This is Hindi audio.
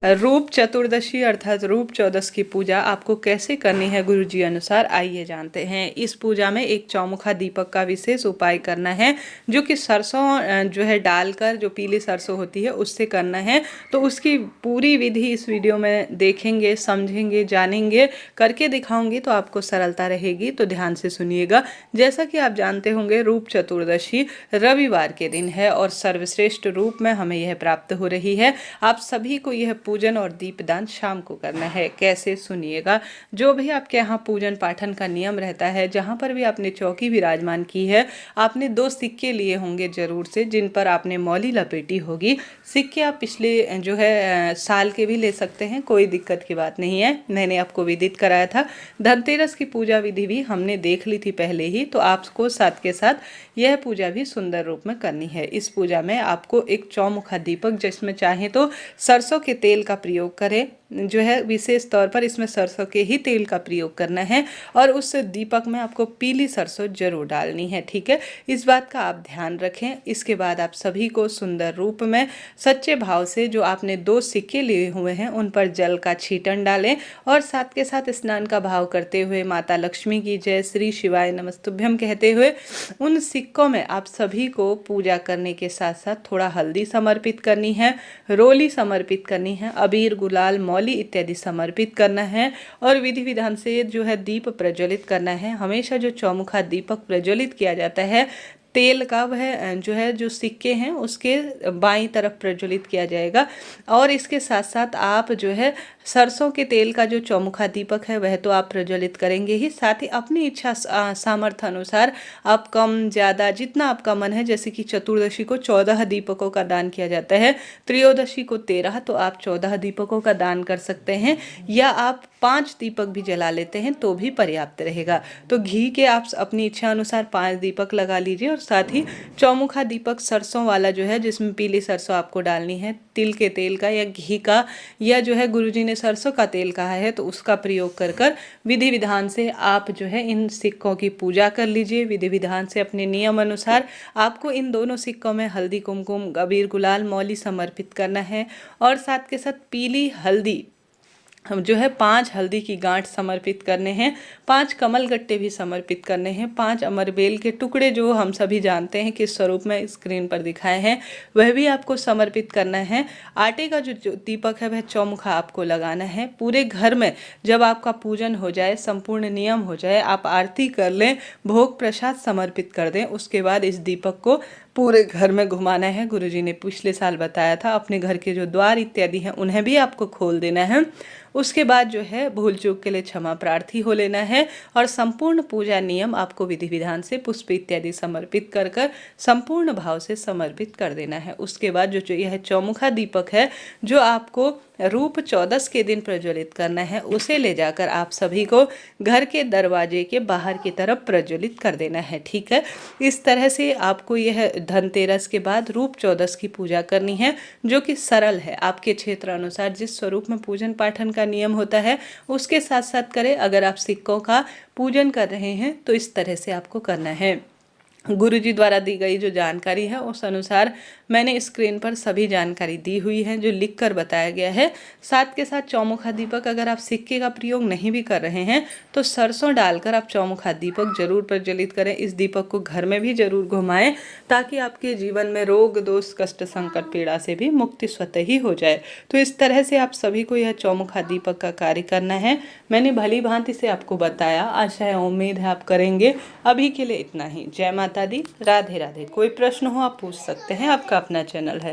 रूप चतुर्दशी अर्थात रूप चौदस की पूजा आपको कैसे करनी है गुरुजी अनुसार, आइए जानते हैं। इस पूजा में एक चौमुखा दीपक का विशेष उपाय करना है, जो कि सरसों जो है डालकर, जो पीली सरसों होती है उससे करना है। तो उसकी पूरी विधि इस वीडियो में देखेंगे, समझेंगे, जानेंगे, करके दिखाऊंगी तो आपको सरलता रहेगी। तो ध्यान से सुनिएगा। जैसा कि आप जानते होंगे, रूप चतुर्दशी रविवार के दिन है और सर्वश्रेष्ठ रूप में हमें यह प्राप्त हो रही है। आप सभी को यह पूजन और दीपदान शाम को करना है। कैसे, सुनिएगा। जो भी आपके यहाँ पूजन पाठन का नियम रहता है, जहाँ पर भी आपने चौकी विराजमान की है, आपने 2 सिक्के लिए होंगे जरूर से, जिन पर आपने मौली लपेटी होगी। सिक्के आप पिछले जो है साल के भी ले सकते हैं, कोई दिक्कत की बात नहीं है। मैंने आपको विदित कराया था। धनतेरस की पूजा विधि भी हमने देख ली थी पहले ही, तो आपको साथ के साथ यह पूजा भी सुंदर रूप में करनी है। इस पूजा में आपको एक चौमुखा दीपक, जिसमें चाहे तो सरसों के तेल का प्रयोग करें, जो है विशेष तौर पर इसमें सरसों के ही तेल का प्रयोग करना है, और उस दीपक में आपको पीली सरसों जरूर डालनी है। ठीक है, इस बात का आप ध्यान रखें। इसके बाद आप सभी को सुंदर रूप में सच्चे भाव से जो आपने 2 सिक्के लिए हुए हैं उन पर जल का छींटन डालें, और साथ के साथ स्नान का भाव करते हुए माता लक्ष्मी की जय, श्री शिवाय नमस्तुभ्यम कहते हुए उन सिक्कों में आप सभी को पूजा करने के साथ साथ थोड़ा हल्दी समर्पित करनी है, रोली समर्पित करनी है, अबीर, गुलाल, मौली इत्यादि समर्पित करना है, और विधि विधान से जो है दीप प्रज्वलित करना है। हमेशा जो चौमुखा दीपक प्रज्वलित किया जाता है, तेल का वह जो है जो सिक्के हैं उसके बाईं तरफ प्रज्वलित किया जाएगा। और इसके साथ साथ आप जो है सरसों के तेल का जो चौमुखा दीपक है वह तो आप प्रज्वलित करेंगे ही, साथ ही अपनी इच्छा सामर्थ्य अनुसार आप कम ज़्यादा जितना आपका मन है, जैसे कि चतुर्दशी को 14 दीपकों का दान किया जाता है, त्रयोदशी को 13, तो आप 14 दीपकों का दान कर सकते हैं, या आप 5 दीपक भी जला लेते हैं तो भी पर्याप्त रहेगा। तो घी के आप अपनी इच्छा अनुसार 5 दीपक लगा लीजिए, और साथ ही चौमुखा दीपक सरसों वाला जो है, जिसमें पीली सरसों आपको डालनी है, तिल के तेल का या घी का, या जो है गुरुजी ने सरसों का तेल कहा है तो उसका प्रयोग कर कर विधि विधान से आप जो है इन सिक्कों की पूजा कर लीजिए। विधि विधान से अपने नियम अनुसार आपको इन दोनों सिक्कों में हल्दी, कुमकुम, अबीर, गुलाल, मौली समर्पित करना है, और साथ के साथ पीली हल्दी हम जो है 5 हल्दी की गांठ समर्पित करने हैं, 5 कमल गट्टे भी समर्पित करने हैं, 5 अमरबेल के टुकड़े जो हम सभी जानते हैं किस स्वरूप में स्क्रीन पर दिखाए हैं वह भी आपको समर्पित करना है। आटे का जो दीपक है वह चौमुखा आपको लगाना है। पूरे घर में जब आपका पूजन हो जाए, संपूर्ण नियम हो जाए, आप आरती कर लें, भोग प्रसाद समर्पित कर दें, उसके बाद इस दीपक को पूरे घर में घुमाना है। गुरुजी ने पिछले साल बताया था, अपने घर के जो द्वार इत्यादि हैं उन्हें भी आपको खोल देना है। उसके बाद जो है भूल चूक के लिए क्षमा प्रार्थी हो लेना है, और संपूर्ण पूजा नियम आपको विधि विधान से पुष्प इत्यादि समर्पित कर कर संपूर्ण भाव से समर्पित कर देना है। उसके बाद जो यह चौमुखा दीपक है जो आपको रूप चौदस के दिन प्रज्वलित करना है, उसे ले जाकर आप सभी को घर के दरवाजे के बाहर की तरफ प्रज्वलित कर देना है। ठीक है, इस तरह से आपको यह धनतेरस के बाद रूप चौदस की पूजा करनी है, जो कि सरल है। आपके क्षेत्र अनुसार जिस स्वरूप में पूजन पाठन का नियम होता है उसके साथ साथ करें। अगर आप सिक्कों का पूजन कर रहे हैं तो इस तरह से आपको करना है। गुरुजी द्वारा दी गई जो जानकारी है उस अनुसार मैंने स्क्रीन पर सभी जानकारी दी हुई है, जो लिख कर बताया गया है। साथ के साथ चौमुखा दीपक, अगर आप सिक्के का प्रयोग नहीं भी कर रहे हैं तो सरसों डालकर आप चौमुखा दीपक जरूर प्रज्वलित करें। इस दीपक को घर में भी जरूर घुमाएं, ताकि आपके जीवन में रोग, दोष, कष्ट, संकट, पीड़ा से भी मुक्ति स्वतः ही हो जाए। तो इस तरह से आप सभी को यह चौमुखा दीपक का कार्य करना है। मैंने भली भांति से आपको बताया, आशा है, उम्मीद है आप करेंगे। अभी के लिए इतना ही। जय माता दी, राधे राधे। कोई प्रश्न हो आप पूछ सकते हैं, आपका अपना चैनल है।